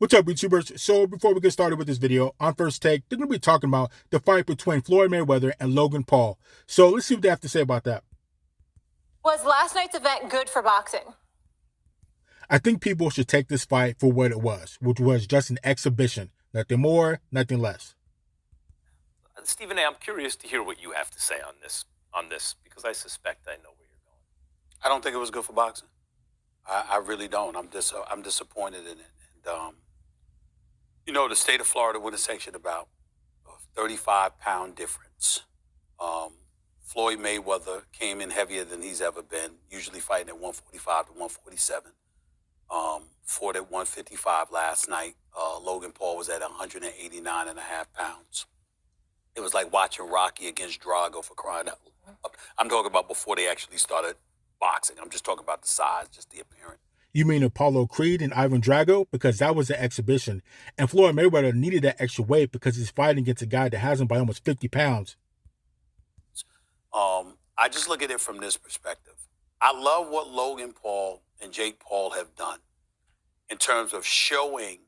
What's up, YouTubers? So before we get started with this video, on First Take, they're going to be talking about the fight between Floyd Mayweather and Logan Paul. So let's see what they have to say about that. Was last night's event good for boxing? I think people should take this fight for what it was, which was just an exhibition. Nothing more, nothing less. Stephen A., I'm curious to hear what you have to say on this, because I suspect I know where you're going. I don't think it was good for boxing. I really don't. I'm disappointed in it. And the state of Florida would have sanctioned about a 35-pound difference. Floyd Mayweather came in heavier than he's ever been, usually fighting at 145 to 147. Fought at 155 last night. Logan Paul was at 189 and a half pounds. It was like watching Rocky against Drago, for crying out loud. I'm talking about before they actually started boxing. I'm just talking about the size, just the appearance. You mean Apollo Creed and Ivan Drago? Because that was an exhibition. And Floyd Mayweather needed that extra weight because he's fighting against a guy that has him by almost 50 pounds. I just look at it from this perspective. I love what Logan Paul and Jake Paul have done in terms of showing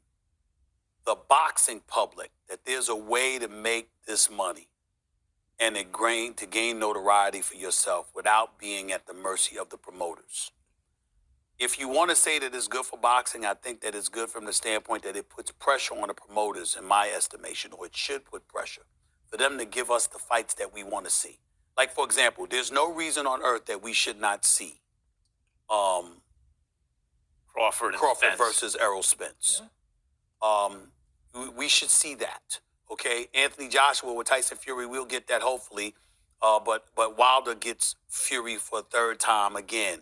the boxing public that there's a way to make this money and to gain notoriety for yourself without being at the mercy of the promoters. If you want to say that it's good for boxing, I think that it's good from the standpoint that it puts pressure on the promoters, in my estimation, or it should put pressure for them to give us the fights that we want to see. Like, for example, there's no reason on earth that we should not see Crawford versus Errol Spence. We should see that, okay? Anthony Joshua with Tyson Fury, we'll get that hopefully. But Wilder gets Fury for a third time again.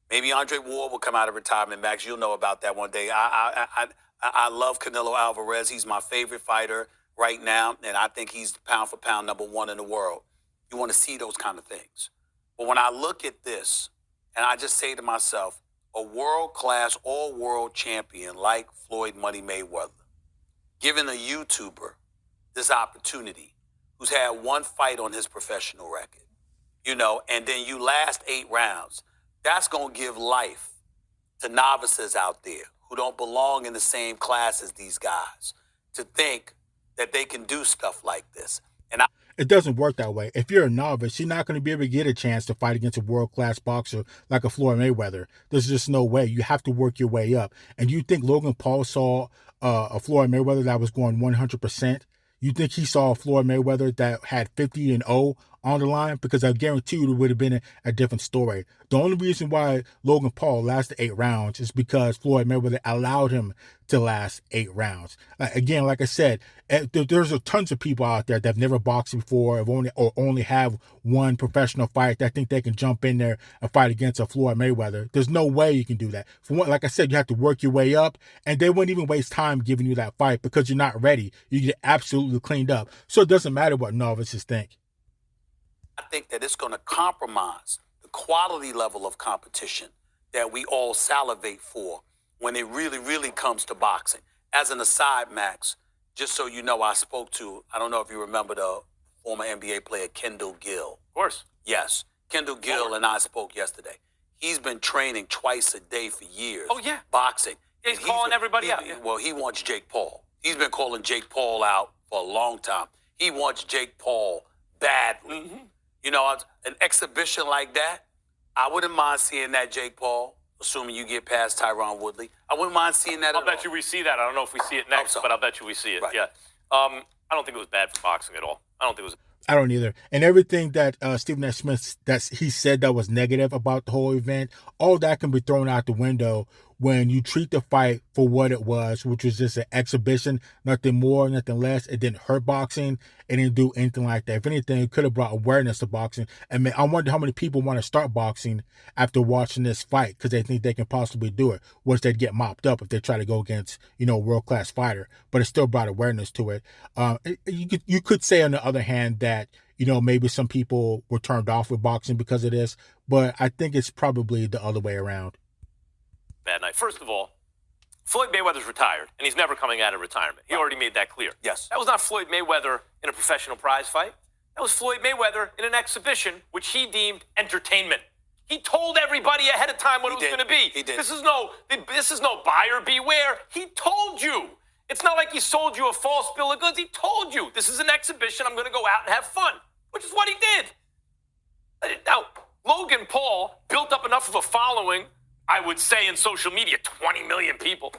Maybe Andre Ward will come out of retirement, Max. You'll know about that one day. I love Canelo Alvarez. He's my favorite fighter right now, and I think he's pound for pound #1 in the world. You want to see those kind of things. But when I look at this, and I just say to myself, a world-class, all-world champion like Floyd Money Mayweather, giving a YouTuber this opportunity who's had one fight on his professional record, and then you last 8 rounds, that's going to give life to novices out there who don't belong in the same class as these guys to think that they can do stuff like this. And it doesn't work that way. If you're a novice, you're not going to be able to get a chance to fight against a world-class boxer like a Floyd Mayweather. There's just no way. You have to work your way up. And you think Logan Paul saw a Floyd Mayweather that was going 100%? You think he saw a Floyd Mayweather that had 50-0 on the line? Because I guarantee you it would have been a different story. The only reason why Logan Paul lasted 8 rounds is because Floyd Mayweather allowed him to last 8 rounds. Again, like I said, there's tons of people out there that have never boxed before or only have one professional fight that think they can jump in there and fight against a Floyd Mayweather. There's no way you can do that. For one, like I said, you have to work your way up, and they wouldn't even waste time giving you that fight because you're not ready. You get absolutely cleaned up. So it doesn't matter what novices think. I think that it's going to compromise the quality level of competition that we all salivate for when it really, really comes to boxing. As an aside, Max, just so you know, I don't know if you remember the former NBA player Kendall Gill. Of course. Yes. Kendall Gill and I spoke yesterday. He's been training twice a day for years. Oh, yeah. Boxing. He's calling everybody out. Yeah. Well, he wants Jake Paul. He's been calling Jake Paul out for a long time. He wants Jake Paul badly. Mm-hmm. An exhibition like that, I wouldn't mind seeing that, Jake Paul, assuming you get past Tyron Woodley. I wouldn't mind seeing that I'll bet you we see that. I don't know if we see it next, but I'll bet you we see it. Right. Yeah. I don't think it was bad for boxing at all. I don't either. And everything that Stephen A. Smith he said that was negative about the whole event, all that can be thrown out the window when you treat the fight for what it was, which was just an exhibition, nothing more, nothing less. It didn't hurt boxing. It didn't do anything like that. If anything, it could have brought awareness to boxing. And I wonder how many people want to start boxing after watching this fight because they think they can possibly do it, which they'd get mopped up if they try to go against, a world-class fighter. But it still brought awareness to it. You could say, on the other hand, that maybe some people were turned off with boxing because of this, but I think it's probably the other way around. Bad night. First of all, Floyd Mayweather's retired, and he's never coming out of retirement. He already made that clear. Yes. That was not Floyd Mayweather in a professional prize fight. That was Floyd Mayweather in an exhibition, which he deemed entertainment. He told everybody ahead of time what it was going to be. He did. This is no buyer beware. He told you he sold you a false bill of goods. He told you, this is an exhibition. I'm going to go out and have fun, which is what he did. Now, Logan Paul built up enough of a following, I would say, in social media, 20 million people,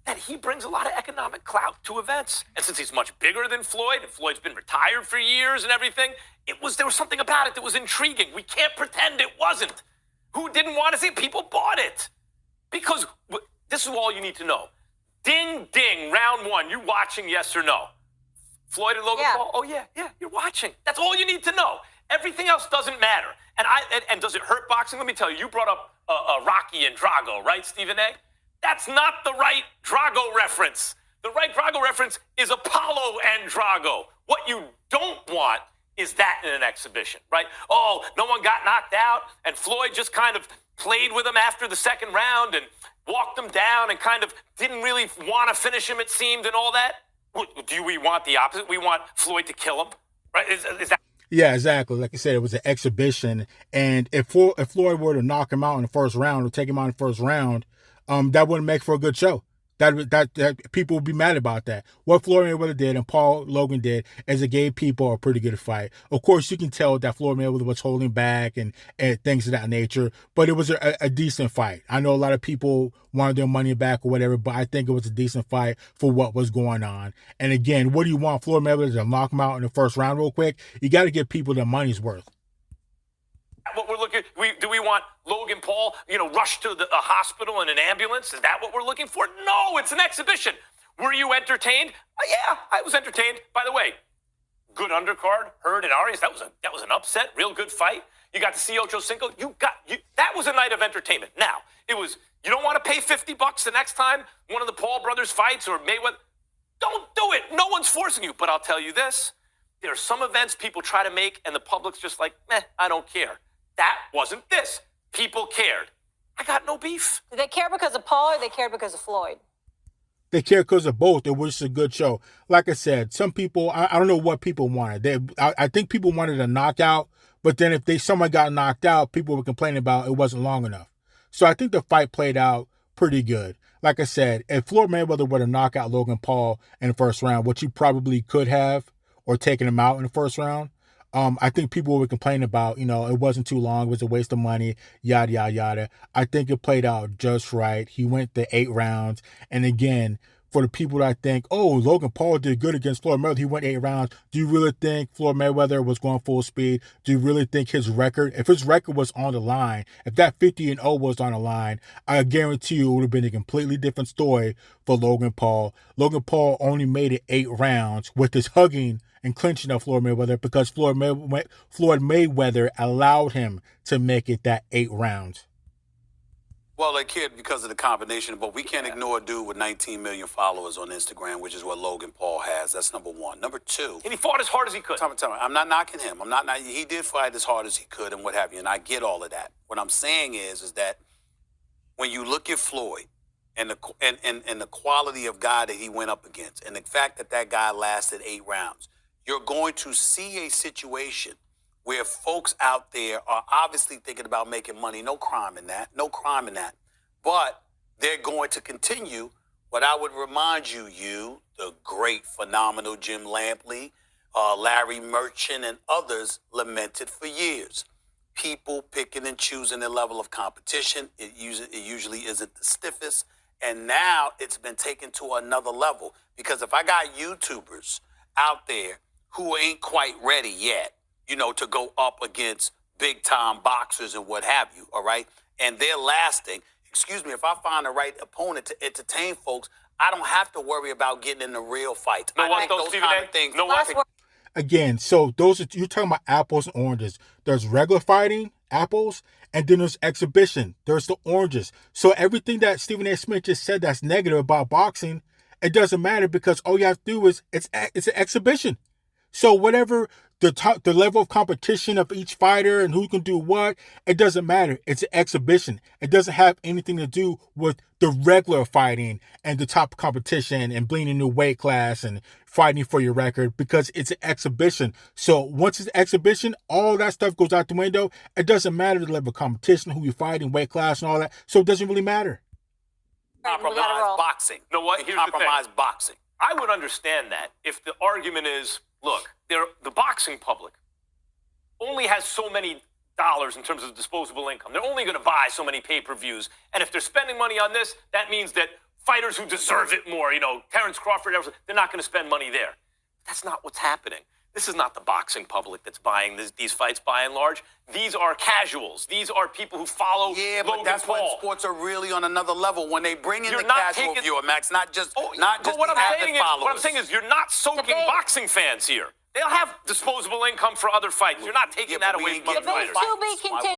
that he brings a lot of economic clout to events. And since he's much bigger than Floyd, and Floyd's been retired for years and everything, there was something about it that was intriguing. We can't pretend it wasn't. Who didn't want to see it? People bought it. Because this is all you need to know. Ding, ding, round one. You watching, yes or no? Floyd and Logan Paul? Oh, yeah, you're watching. That's all you need to know. Everything else doesn't matter. And does it hurt boxing? Let me tell you, you brought up Rocky and Drago, right, Stephen A.? That's not the right Drago reference. The right Drago reference is Apollo and Drago. What you don't want is that in an exhibition, right? Oh, no one got knocked out, and Floyd just kind of played with him after the second round and walked him down and kind of didn't really want to finish him, it seemed, and all that. Do we want the opposite? We want Floyd to kill him, right? Is that... Yeah, exactly. Like I said, it was an exhibition, and if Floyd were to knock him out in the first round or take him out in the first round, that wouldn't make for a good show. That people would be mad about that. What Floyd Mayweather did and Paul Logan did is it gave people a pretty good fight. Of course, you can tell that Floyd Mayweather was holding back and things of that nature, but it was a decent fight. I know a lot of people wanted their money back or whatever, but I think it was a decent fight for what was going on. And again, what do you want? Floyd Mayweather to knock him out in the first round real quick? You got to give people their money's worth. What we're looking, do we want Logan Paul, rush to a hospital in an ambulance? Is that what we're looking for? No, it's an exhibition. Were you entertained? Yeah, I was entertained. By the way, good undercard, Hurd and Arias. That was an upset, real good fight. You got to see Ocho Cinco. That was a night of entertainment. Now, it was, you don't want to pay $50 the next time one of the Paul brothers fights or Mayweather. Don't do it. No one's forcing you. But I'll tell you this, there are some events people try to make and the public's just like, I don't care. That wasn't this. People cared. I got no beef. Did they care because of Paul or they cared because of Floyd? They cared because of both. It was just a good show. Like I said, some people, I don't know what people wanted. I think people wanted a knockout, but then if someone got knocked out, people were complaining about it wasn't long enough. So I think the fight played out pretty good. Like I said, if Floyd Mayweather were to knock out Logan Paul in the first round, which he probably could have, or taken him out in the first round, I think people would complain about, it wasn't too long, it was a waste of money, yada, yada, yada. I think it played out just right. He went the 8 rounds. And again, for the people that think, oh, Logan Paul did good against Floyd Mayweather, he went 8 rounds. Do you really think Floyd Mayweather was going full speed? Do you really think his record, if his record was on the line, if that 50-0 was on the line, I guarantee you it would have been a completely different story for Logan Paul. Logan Paul only made it 8 rounds with his hugging and clinching of Floyd Mayweather because Floyd Mayweather allowed him to make it that 8 rounds. Well, they cared because of the combination, but we can't ignore a dude with 19 million followers on Instagram, which is what Logan Paul has. That's number one. Number two. And he fought as hard as he could. Tell me. I'm not knocking him. He did fight as hard as he could and what have you, and I get all of that. What I'm saying is that when you look at Floyd and the quality of guy that he went up against and the fact that guy lasted 8 rounds, you're going to see a situation where folks out there are obviously thinking about making money. No crime in that. But they're going to continue. What I would remind you, the great, phenomenal Jim Lampley, Larry Merchant, and others lamented for years. People picking and choosing their level of competition. It usually isn't the stiffest. And now it's been taken to another level. Because if I got YouTubers out there who ain't quite ready yet, to go up against big-time boxers and what have you, all right? And they're lasting. Excuse me, if I find the right opponent to entertain folks, I don't have to worry about getting in the real fight. Again, so you're talking about apples and oranges. There's regular fighting, apples, and then there's exhibition. There's the oranges. So everything that Stephen A. Smith just said that's negative about boxing, it doesn't matter because all you have to do is it's an exhibition. So whatever the level of competition of each fighter and who can do what, it doesn't matter. It's an exhibition. It doesn't have anything to do with the regular fighting and the top competition and being a new weight class and fighting for your record because it's an exhibition. So once it's an exhibition, all that stuff goes out the window. It doesn't matter the level of competition, who you're fighting, weight class and all that. So it doesn't really matter. compromise roll. boxing. You know what? They Here's the thing. compromise boxing. I would understand that if the argument is, look, the boxing public only has so many dollars in terms of disposable income. They're only going to buy so many pay-per-views. And if they're spending money on this, that means that fighters who deserve it more, Terrence Crawford, they're not going to spend money there. That's not what's happening. This is not the boxing public that's buying these fights by and large. These are casuals. These are people who follow Yeah, Logan but that's Paul. when sports are really on another level. When they bring in You're the not casual taking- viewer, Max, not just But the what avid followers. what I'm saying is you're not soaking Debate. boxing fans here. They'll have disposable income for other fights. You're not taking Yeah, that but we away ain't from other getting Debate fighters. to be Why would continued.